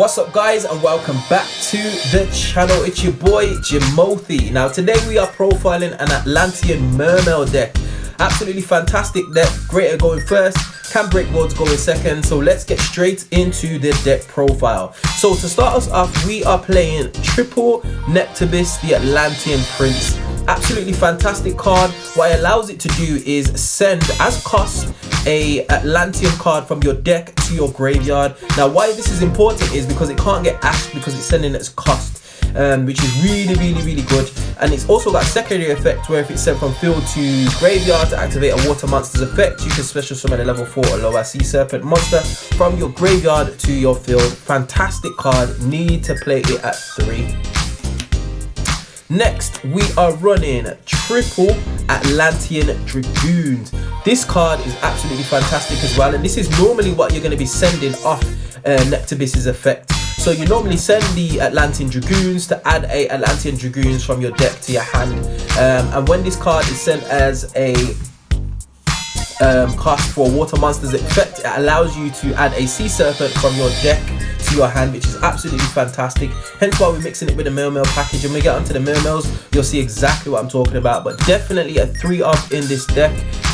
What's up guys, and welcome back to the channel. It's your boy Jimothy. Now today we are profiling an Atlantean Mermail deck. Absolutely fantastic deck, great at going first, can break boards going second. So let's get straight into the deck profile. So to start us off, we are playing triple Neptubis, the Atlantean Prince. Absolutely fantastic card. What it allows it to do is send as cost a Atlantean card from your deck to your graveyard. Now why this is important is because it can't get ashed because it's sending its cost, which is really good. And it's also got a secondary effect where if it's sent from field to graveyard to activate a water monster's effect, you can special summon a level 4 or lower sea serpent monster from your graveyard to your field. Fantastic card, need to play it at 3. Next, we are running triple Atlantean Dragoons. This card is absolutely fantastic as well, and this is normally what you're going to be sending off Neptubis's effect. So you normally send the Atlantean Dragoons to add a Atlantean Dragoons from your deck to your hand, and when this card is sent as a cost for water monster's effect, it allows you to add a sea serpent from your deck to your hand, which is absolutely fantastic. Hence why we're mixing it with the Mermail package. And when we get onto the Mermails, you'll see exactly what I'm talking about. But definitely a 3-up in this deck.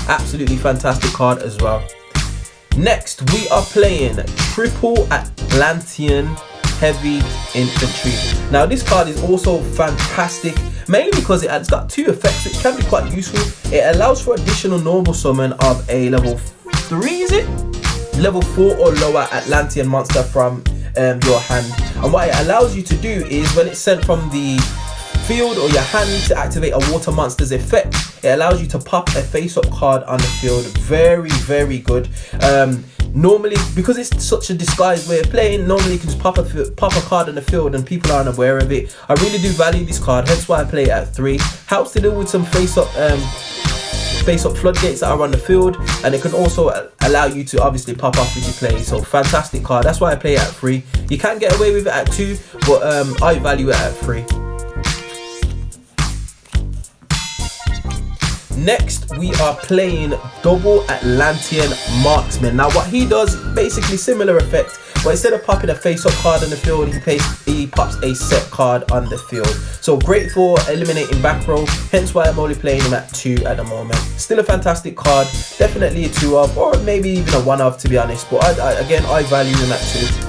Absolutely fantastic card as well. Next, we are playing triple Atlantean Heavy Infantry. Now this card is also fantastic, mainly because it's got 2 effects which can be quite useful. It allows for additional normal summon of a level 3, is it? Level 4 or lower Atlantean monster from your hand. And what it allows you to do is when it's sent from the field or your hand to activate a water monster's effect, it allows you to pop a face-up card on the field. Very good. Normally, because it's such a disguised way of playing, normally you can just pop a card on the field and people aren't aware of it. I really do value this card, hence why I play it at 3. Helps to deal with some face-up floodgates that are on the field, and it can also allow you to obviously pop off with your play. So fantastic card, that's why I play it at 3. You can get away with it at 2, but I value it at 3. Next, we are playing double Atlantean Marksman. Now what he does, basically similar effect, but instead of popping a face-up card on the field, he pops a set card on the field. So great for eliminating back row, hence why I'm only playing him at 2 at the moment. Still a fantastic card, definitely a 2-of, or maybe even a 1-of to be honest, but again, I value him at 2.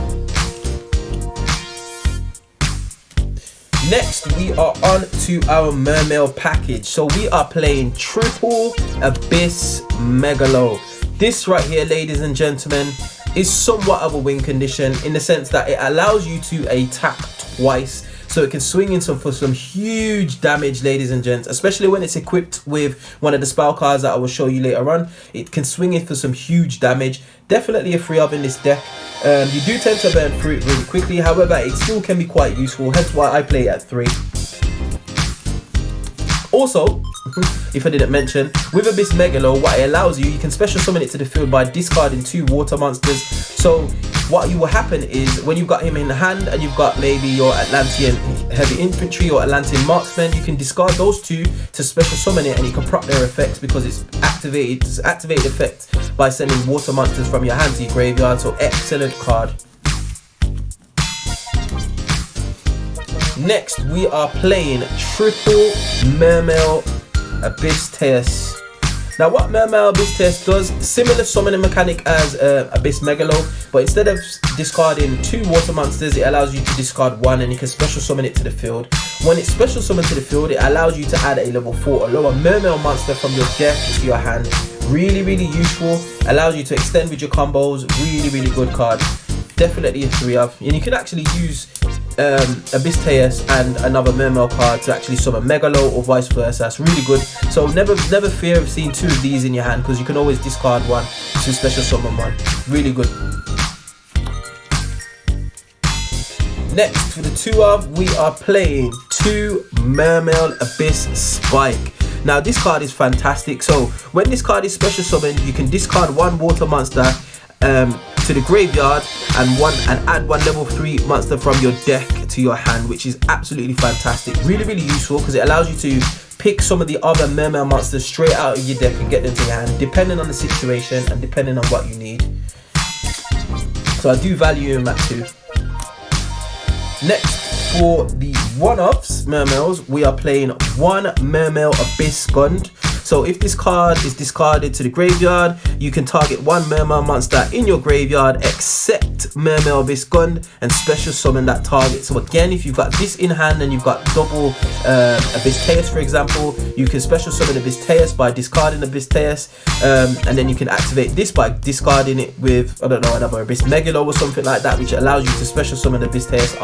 Next, we are on to our Mermail package. So we are playing triple Abyss Megalo. This right here, ladies and gentlemen, is somewhat of a win condition in the sense that it allows you to attack twice. So it can swing in for some huge damage, ladies and gents, especially when it's equipped with one of the spell cards that I will show you later on. It can swing in for some huge damage. Definitely a 3-of in this deck. You do tend to burn through it really quickly, however it still can be quite useful, hence why I play it at 3. Also, if I didn't mention, with Abyss Megalo, what it allows you can special summon it to the field by discarding 2 water monsters. So what will happen is when you've got him in the hand and you've got maybe your Atlantean Heavy Infantry or Atlantean Marksman, you can discard those 2 to special summon it, and you can prop their effects because it's activated. It's activated effect by sending water monsters from your hand to your graveyard. So excellent card. Next, we are playing triple Mermail Abyss. Now what Mermail Abyss does, similar summoning mechanic as Abyss Megalo, but instead of discarding 2 water monsters, it allows you to discard 1 and you can special summon it to the field. When it's special summoned to the field, it allows you to add a level 4 or lower Mermail monster from your deck to your hand. Really useful, allows you to extend with your combos. Really good card, definitely a 3-of, and you can actually use Abyss and another Mermail card to actually summon Megalo or vice versa. That's really good. So never fear of seeing 2 of these in your hand because you can always discard 1 to special summon 1. Really good. Next, for the 2-of, we are playing 2 Mermail Abyss Spike. Now this card is fantastic. So when this card is special summoned, you can discard 1 water monster to the graveyard and add 1 level 3 monster from your deck to your hand, which is absolutely fantastic. Really useful because it allows you to pick some of the other Mermail monsters straight out of your deck and get them to your hand, depending on the situation and depending on what you need. So I do value him at 2. Next, for the one-offs mermails, we are playing one Mermail Abyss Gund. So if this card is discarded to the graveyard, you can target one Mermail monster in your graveyard except Mermail Abyss Gund and special summon that target. So again, if you've got this in hand and you've got double Abyss Teus, for example, you can special summon Abyss Teus by discarding Abyss Teus, and then you can activate this by discarding it with, I don't know, another Abyss Megalo or something like that, which allows you to special summon Abyss Teus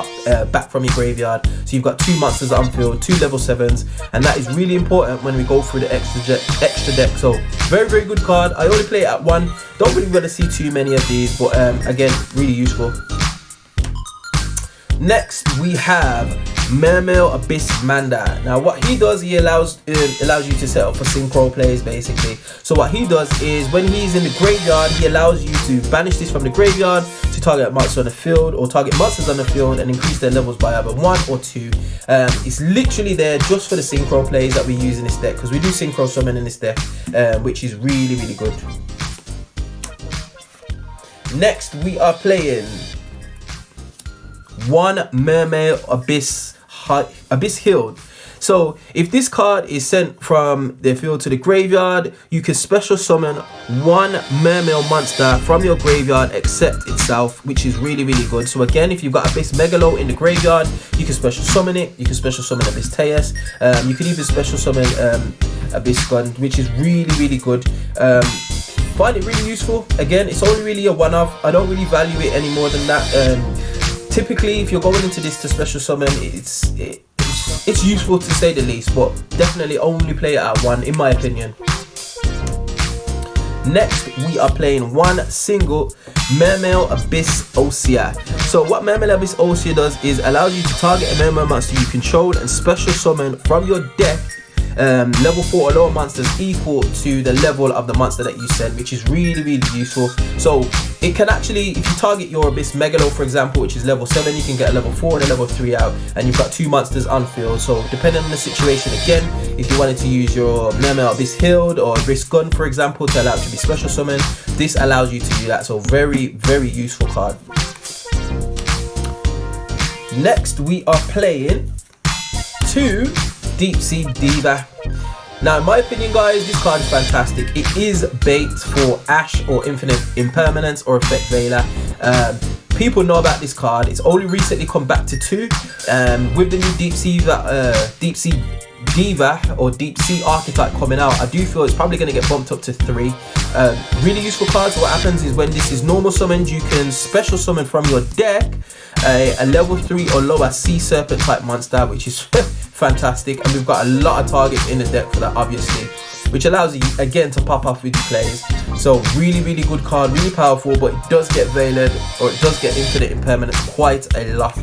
back from your graveyard. So you've got two monsters on field, two level 7s, and that is really important when we go through the extra deck. So very, very good card. I only play it at one. Don't really want to see too many of these, but again, really useful. Next, we have Mermail Abyss Manda. Now what he does, he allows you to set up for synchro plays basically. So what he does is when he's in the graveyard, he allows you to banish this from the graveyard to target monsters on the field or target monsters on the field and increase their levels by either 1 or 2. It's literally there just for the synchro plays that we use in this deck, because we do synchro summon in this deck, which is really, really good. Next, we are playing one Mermail Abyss Healed. So if this card is sent from the field to the graveyard, you can special summon one Mermail monster from your graveyard except itself, which is really, really good. So again, if you've got Abyss Megalo in the graveyard, you can special summon it. You can special summon Abyss Teus. You can even special summon Abyss Gund, which is really, really good. Find it really useful. Again, it's only really a one-off. I don't really value it any more than that. Typically, if you're going into this to special summon, it's useful to say the least, but definitely only play it at one, in my opinion. Next, we are playing one single Mermail Abyss Osea. So what Mermail Abyss Osea does is allows you to target a Mermail monster you control and special summon from your deck level 4 or lower monsters equal to the level of the monster that you send, which is really, really useful. So it can actually, if you target your Abyss Megalo, for example, which is level 7, you can get a level 4 and a level 3 out, and you've got two monsters on field. So depending on the situation, again, if you wanted to use your Mermail Abyss Healed or Abyss Gun, for example, to allow it to be special summoned, this allows you to do that. So very, very useful card. Next, we are playing two Deep Sea Diva. Now, in my opinion, guys, this card is fantastic. It is bait for Ash or Infinite Impermanence or Effect Veiler. People know about this card. It's only recently come back to 2. With the new Deep Sea Diva or Deep Sea Archetype coming out, I do feel it's probably going to get bumped up to 3. Really useful cards. So what happens is when this is normal summoned, you can special summon from your deck a level 3 or lower Sea Serpent type monster, which is fantastic, and we've got a lot of targets in the deck for that, obviously, which allows you again to pop off with your plays. So really, really good card, really powerful, but it does get veiled or it does get Infinite Impermanence quite a lot.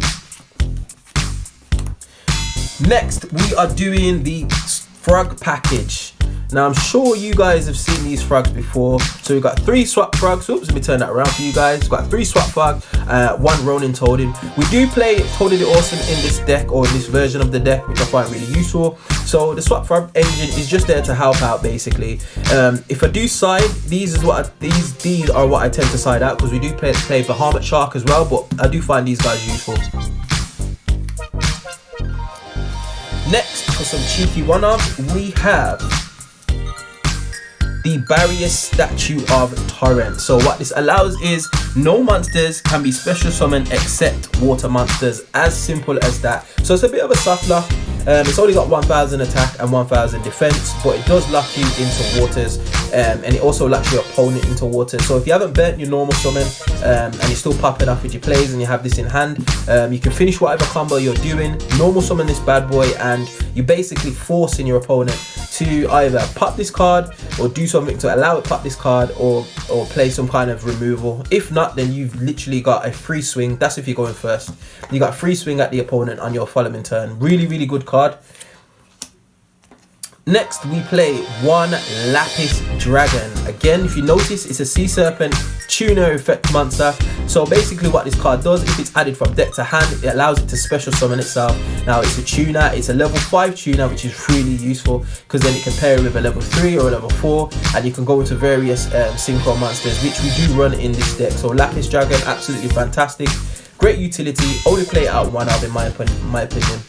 Next, we are doing the frog package. Now, I'm sure you guys have seen these frogs before. So we've got 3 swap frogs. Oops, let me turn that around for you guys. We've got 3 swap frogs, 1 Ronin Toadin. We do play Totally Awesome in this deck, or this version of the deck, which I find really useful. So the swap frog engine is just there to help out, basically. If I do side, these are what I tend to side out, because we do play Bahamut Shark as well, but I do find these guys useful. Next, for some cheeky one-offs, we have the Barrier Statue of Torrent. So what this allows is no monsters can be special summoned except water monsters. As simple as that. So it's a bit of a soft lock. It's only got 1000 attack and 1000 defense, but it does lock you into waters, and it also locks your opponent into water. So if you haven't burnt your normal summon and you're still popping off with your plays and you have this in hand, you can finish whatever combo you're doing, normal summon this bad boy, and you're basically forcing your opponent to either pop this card or do something to allow it pop this card, or play some kind of removal. If not, then you've literally got a free swing. That's if you're going first. You got free swing at the opponent on your following turn. Really, really good card. Next, we play one Lapis Dragon. Again, if you notice, it's a Sea Serpent tuner effect monster. So basically what this card does, if it's added from deck to hand, it allows it to special summon itself. Now, it's a tuner, it's a level 5 tuner, which is really useful, because then it can pair with a level 3 or a level 4, and you can go into various synchro monsters, which we do run in this deck. So Lapis Dragon, absolutely fantastic. Great utility, only play it out 1 of in my opinion.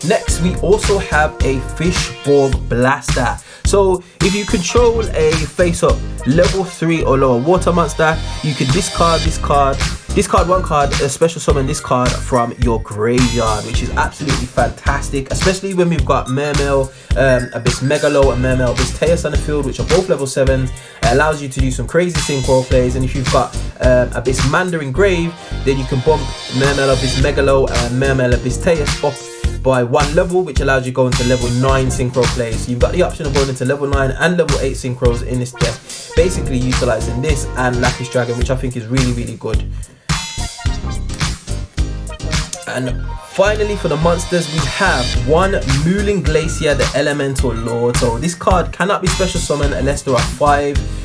Next, we also have a Fishborg Blaster. So if you control a face-up level 3 or lower water monster, you can discard 1 card, special summon this card from your graveyard, which is absolutely fantastic, especially when we've got Mermail, Abyss Megalo and Mermail Abyss Teus on the field, which are both level 7s. It allows you to do some crazy synchro plays, and if you've got Abyss Mandarin Grave, then you can bump Mermail Abyss Megalo and Mermail Abyss Teus up by 1 level, which allows you to go into level 9 synchro plays. So you've got the option of going into level 9 and level 8 synchros in this deck, basically utilizing this and Lapis Dragon, which I think is really, really good. And finally, for the monsters, we have 1 Mooling Glacier, the Elemental Lord. So this card cannot be special summoned unless there are 5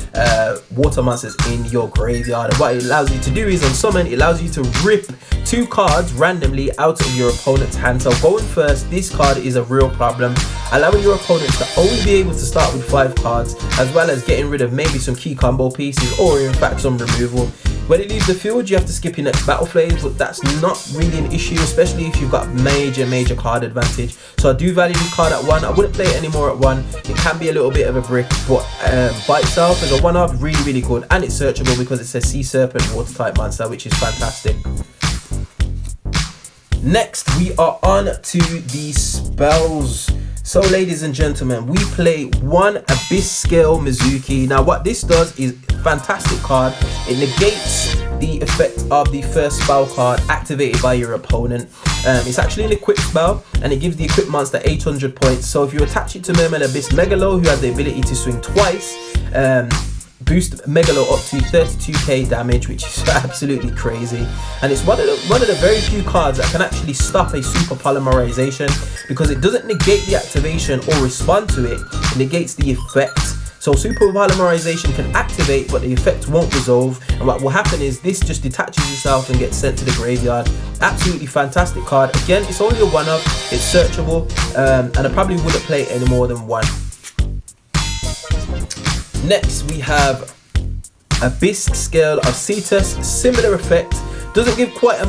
water monsters in your graveyard. And what it allows you to do is, on summon, it allows you to rip 2 cards randomly out of your opponent's hand. So going first, this card is a real problem, allowing your opponents to only be able to start with 5 cards, as well as getting rid of maybe some key combo pieces or in fact some removal. When it leaves the field, you have to skip your next battle phase, but that's not really an issue, especially if you've got major card advantage. So I do value this card at 1. I wouldn't play it anymore at 1. It can be a little bit of a brick, but by itself as a 1-of, really good, and it's searchable because it's a Sea Serpent water type monster, which is fantastic. Next, we are on to the spells. So ladies and gentlemen, we play 1 Abyss Scale Mizuki. Now what this does is fantastic card. It negates the effect of the first spell card activated by your opponent. It's actually an equipped spell, and it gives the equipped monster 800 points. So if you attach it to Mermail Abyss Megalo, who has the ability to swing twice, boost Megalo up to 32k damage, which is absolutely crazy. And it's one of the very few cards that can actually stop a super polymerization, because it doesn't negate the activation or respond to it, it negates the effect. So super polymerization can activate, but the effect won't resolve, and what will happen is this just detaches itself and gets sent to the graveyard. Absolutely fantastic card. Again, it's only a 1-of, it's searchable, and I probably wouldn't play it any more than 1. Next, we have Abyss Scale of Cetus. Similar effect, doesn't give quite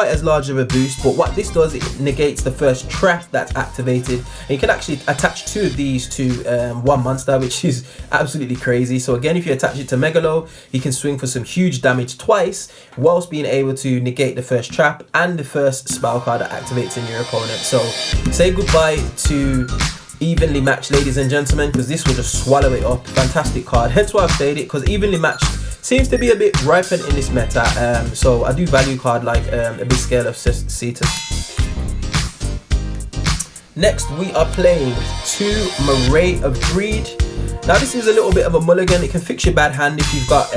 as large of a boost, but what this does, it negates the first trap that's activated, and you can actually attach 2 of these to 1 monster, which is absolutely crazy. So again, if you attach it to Megalo, he can swing for some huge damage twice, whilst being able to negate the first trap and the first spell card that activates in your opponent. So say goodbye to Evenly Matched, ladies and gentlemen, because this will just swallow it up. Fantastic card, hence why I've played it, because Evenly Matched seems to be a bit ripened in this meta. So I do value card like Abyss Scale of Cetus. Next, we are playing 2 Moray of Greed. Now this is a little bit of a mulligan. It can fix your bad hand if you've got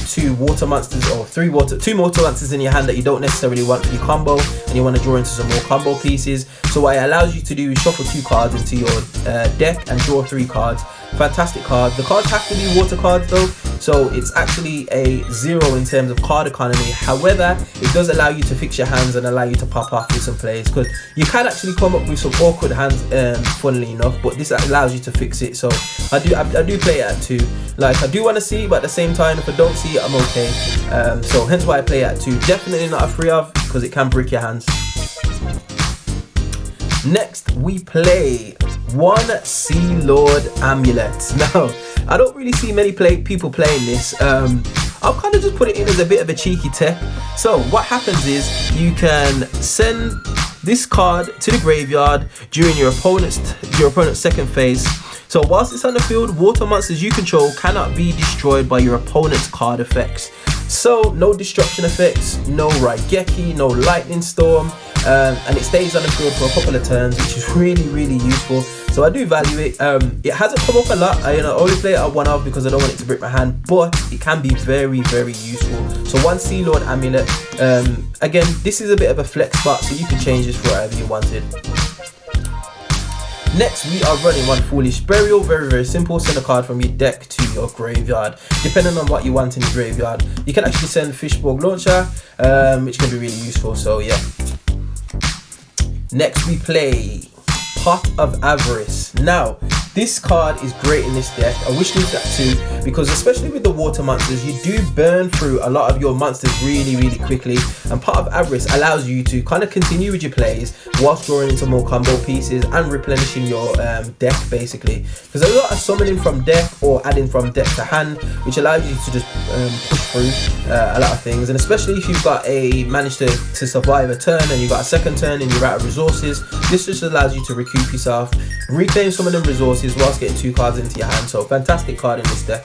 2 water monsters or 2 water monsters in your hand that you don't necessarily want for your combo, and you want to draw into some more combo pieces. So what it allows you to do is shuffle 2 cards into your deck and draw 3 cards. Fantastic card. The cards have to be water cards though, so it's actually a 0 in terms of card economy. However, it does allow you to fix your hands and allow you to pop off with some plays, because you can actually come up with some awkward hands, funnily enough, but this allows you to fix it. So I do play it at 2. Like, I do want to see it, but at the same time, if I don't see it, I'm okay. So hence why I play it at 2. Definitely not a 3-of, because it can brick your hands. Next, we play 1 Sea Lord Amulet. Now, I don't really see many people playing this. I'll kind of just put it in as a bit of a cheeky tech. So what happens is you can send this card to the graveyard during your opponent's second phase. So whilst it's on the field, water monsters you control cannot be destroyed by your opponent's card effects. So no destruction effects, no Raigeki, no lightning storm, and it stays on the field for a couple of turns, which is really useful. So I do value it. It hasn't come up a lot. I only play it at 1-of because I don't want it to break my hand, but it can be very useful. So 1 Sea Lord Amulet. Again, this is a bit of a flex spot, so you can change this for whatever you wanted. Next, we are running 1 Foolish Burial. Very simple. Send a card from your deck to your graveyard. Depending on what you want in the graveyard, you can actually send Fishborg Launcher, which can be really useful. So yeah. Next, we play Pot of Avarice. Now, This card is great in this deck. I wish there was that too, because especially with the water monsters, you do burn through a lot of your monsters really quickly, and part of Avarice allows you to kind of continue with your plays whilst drawing into more combo pieces and replenishing your deck basically, because there's a lot of summoning from deck or adding from deck to hand, which allows you to just push through a lot of things. And especially if you've got managed to survive a turn and you've got a second turn and you're out of resources, this just allows you to recoup yourself, reclaim some of the resources whilst getting 2 cards into your hand. So fantastic card in this deck.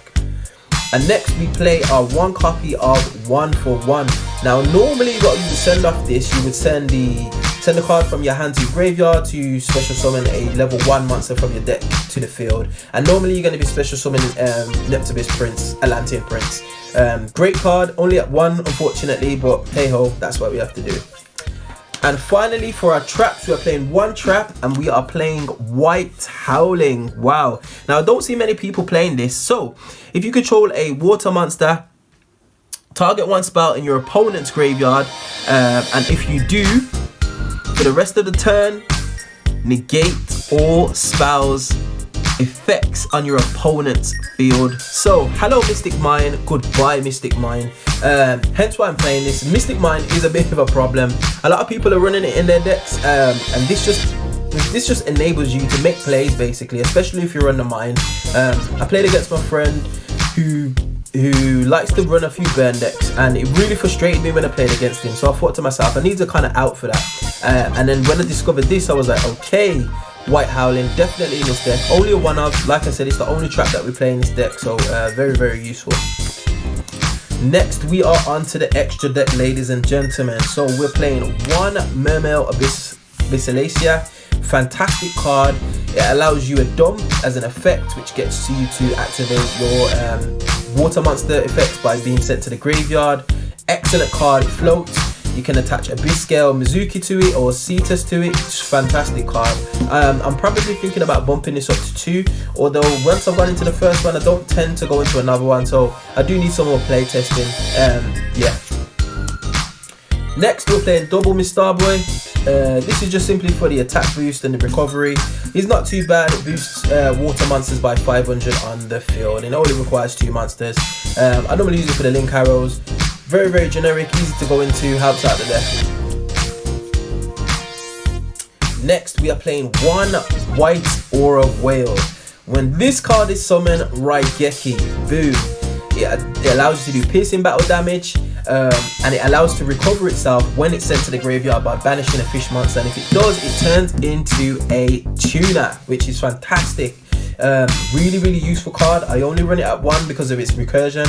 And next we play our 1 copy of 1 for 1. Now normally what you would send off this, you would send the card from your hand to your graveyard to special summon a level 1 monster from your deck to the field. And normally you're going to be special summoning Neptibus Prince, Atlantean Prince. Great card, only at 1 unfortunately, but hey ho, that's what we have to do. And finally for our traps, we are playing 1 trap and we are playing White Howling. Wow. Now I don't see many people playing this. So if you control a water monster, target 1 spell in your opponent's graveyard, and if you do, for the rest of the turn, negate all spells effects on your opponent's field. So hello Mystic Mine, goodbye Mystic Mine. Hence why I'm playing this. Mystic Mine is a bit of a problem. A lot of people are running it in their decks, and this just enables you to make plays basically, especially if you're on the mine. I played against my friend who likes to run a few burn decks, and it really frustrated me when I played against him. So I thought to myself, I need to kind of out for that. And then when I discovered this, I was like, okay, White Howling definitely in this deck. Only a 1-of, like I said, it's the only trap that we play in this deck, so very useful. Next we are on to the extra deck, ladies and gentlemen. So we're playing 1 Mermail Abyssalacia. Fantastic card. It allows you a dump as an effect, which gets you to activate your water monster effects by being sent to the graveyard. Excellent card. It floats. You can attach Abyss Scale Mizuki to it or Cetus to it. It's a fantastic card. I'm probably thinking about bumping this up to 2, although once I've gone into the first one, I don't tend to go into another one, so I do need some more play testing. Yeah. Next we're playing double Miss Starboy. This is just simply for the attack boost and the recovery. It's not too bad. It boosts water monsters by 500 on the field. It only requires 2 monsters. I normally use it for the link arrows. Very generic, easy to go into, helps out the deck. Next we are playing 1 White Aura Whale. When this card is summoned, Raigeki, boom. It allows you to do piercing battle damage, and it allows to recover itself when it's sent to the graveyard by banishing a fish monster. And if it does, it turns into a tuna, which is fantastic. Really useful card. I only run it at 1 because of its recursion.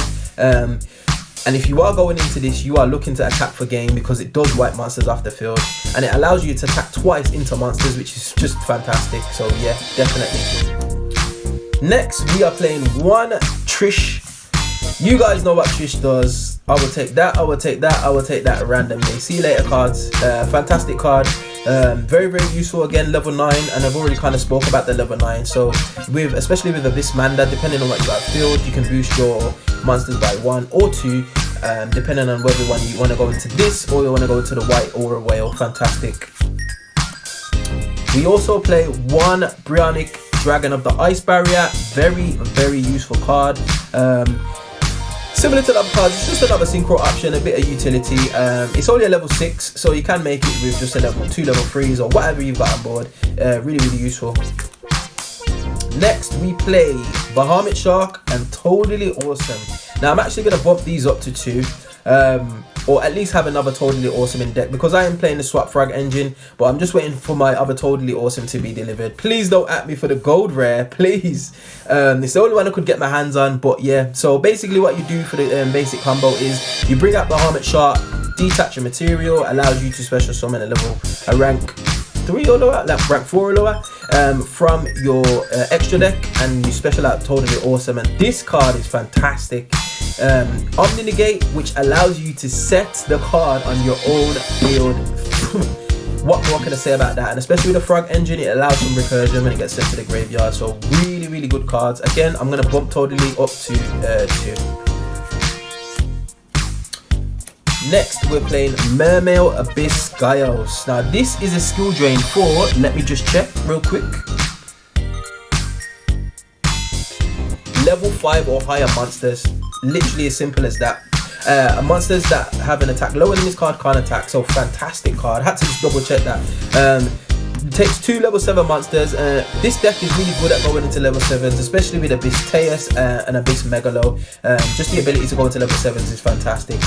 And if you are going into this, you are looking to attack for game because it does wipe monsters off the field, and it allows you to attack twice into monsters, which is just fantastic. So yeah, definitely. Next we are playing 1 Trish. You guys know what Trish does. I will take that, I will take that, I will take that randomly. See you later cards. Fantastic card. Very useful, again level 9, and I've already kind of spoke about the level 9. So especially with Abyss Manda, depending on what you got field, you can boost your monsters by 1 or 2, depending on whether you want to go into this or you want to go into the White Aura Whale. Fantastic. We also play 1 Bryonic Dragon of the Ice Barrier. Very useful card. Similar to the other cards, it's just another synchro option, a bit of utility. It's only a level 6, so you can make it with just a level 2, level 3s, or whatever you've got on board. Really useful. Next we play Bahamut Shark and Totally Awesome. Now I'm actually going to bump these up to 2, or at least have another Totally Awesome in deck, because I am playing the Swap Frag engine, but I'm just waiting for my other Totally Awesome to be delivered. Please don't at me for the gold rare, please. It's the only one I could get my hands on, but yeah. So basically what you do for the basic combo is you bring out Bahamut Shark, detach a material, allows you to special summon a rank 3 or lower, like rank 4 or lower, from your extra deck, and you special out Totally Awesome. And this card is fantastic. Omni Negate, which allows you to set the card on your own field. What more can I say about that? And especially with the Frog engine, it allows some recursion when it gets sent to the graveyard. So really good cards. Again, I'm going to bump Totally up to 2. Next, we're playing Mermail Abyss Gaios. Now, this is a skill drain for, let me just check real quick. level 5 or higher monsters. Literally as simple as that. Monsters that have an attack lower than this card can't attack, so fantastic card. Had to just double check that. It takes 2 level 7 monsters. This deck is really good at going into level 7s, especially with Abyss Teus and Abyss Megalo. Just the ability to go into level 7s is fantastic.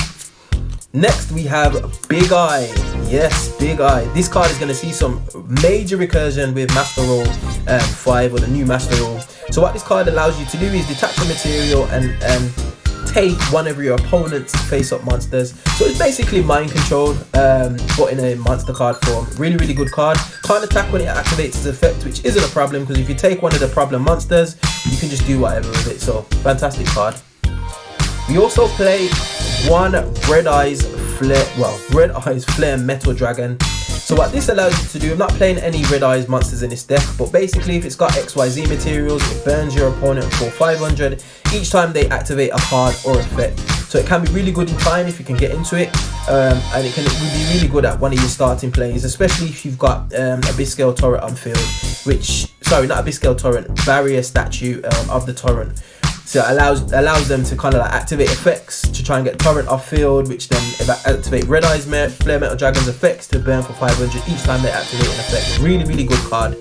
Next we have Big Eye. Yes, Big Eye. This card is going to see some major recursion with Master Roll 5 or the new Master Roll. So what this card allows you to do is detach the material and take one of your opponent's face-up monsters. So it's basically mind control, but in a monster card form. Really, really good card. Can't attack when it activates its effect, which isn't a problem, because if you take one of the problem monsters, you can just do whatever with it. So fantastic card. We also play one Red Eyes Flare Metal Dragon. So what this allows you to do, I'm not playing any Red Eyes monsters in this deck, but basically if it's got XYZ materials, it burns your opponent for 500 each time they activate a card or effect. So it can be really good in time if you can get into it, and it can be really good at one of your starting plays, especially if you've got Abyss Scale Torrent on field, not Abyss Scale Torrent, Barrier Statue of the Torrent. So it allows them to kind of like activate effects to try and get Torrent off field, which then activate Red Eyes Flare Metal Dragon's effects to burn for 500 each time they activate an effect. Really, really good card.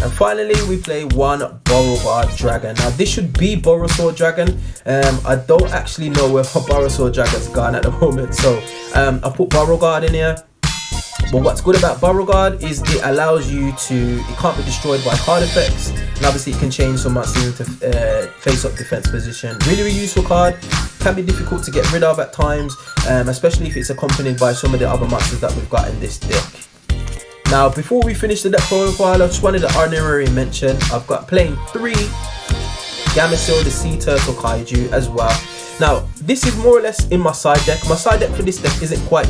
And finally, we play one Beauregard Dragon. Now, this should be Beauregard Dragon. I don't actually know where Beauregard Dragon's gone at the moment, so I put Beauregard in here. But what's good about Beauregard is it allows you to, it can't be destroyed by card effects, and obviously it can change some monsters into face-up defense position. Really, really useful card. Can be difficult to get rid of at times, especially if it's accompanied by some of the other monsters that we've got in this deck. Now, before we finish the deck profile, I just wanted to honorary mention, I've got playing 3 Gameciel the Sea Turtle Kaiju as well. Now, this is more or less in my side deck. My side deck for this deck isn't quite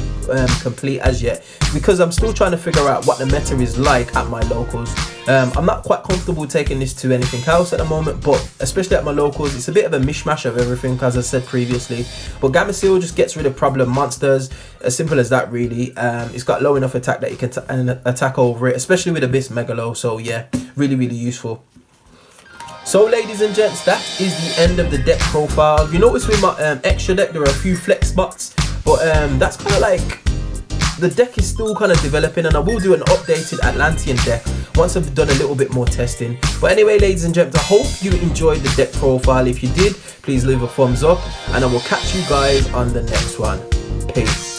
complete as yet, because I'm still trying to figure out what the meta is like at my locals. I'm not quite comfortable taking this to anything else at the moment, but especially at my locals, it's a bit of a mishmash of everything, as I said previously. But Gameciel just gets rid of problem monsters, as simple as that really. It's got low enough attack that you can attack over it, especially with Abyss Megalo, so yeah, really, really useful. So ladies and gents, that is the end of the deck profile. You notice with my extra deck there are a few flex spots, but that's kind of like, the deck is still kind of developing, and I will do an updated Atlantean deck once I've done a little bit more testing. But anyway, ladies and gents, I hope you enjoyed the deck profile. If you did, please leave a thumbs up, and I will catch you guys on the next one. Peace.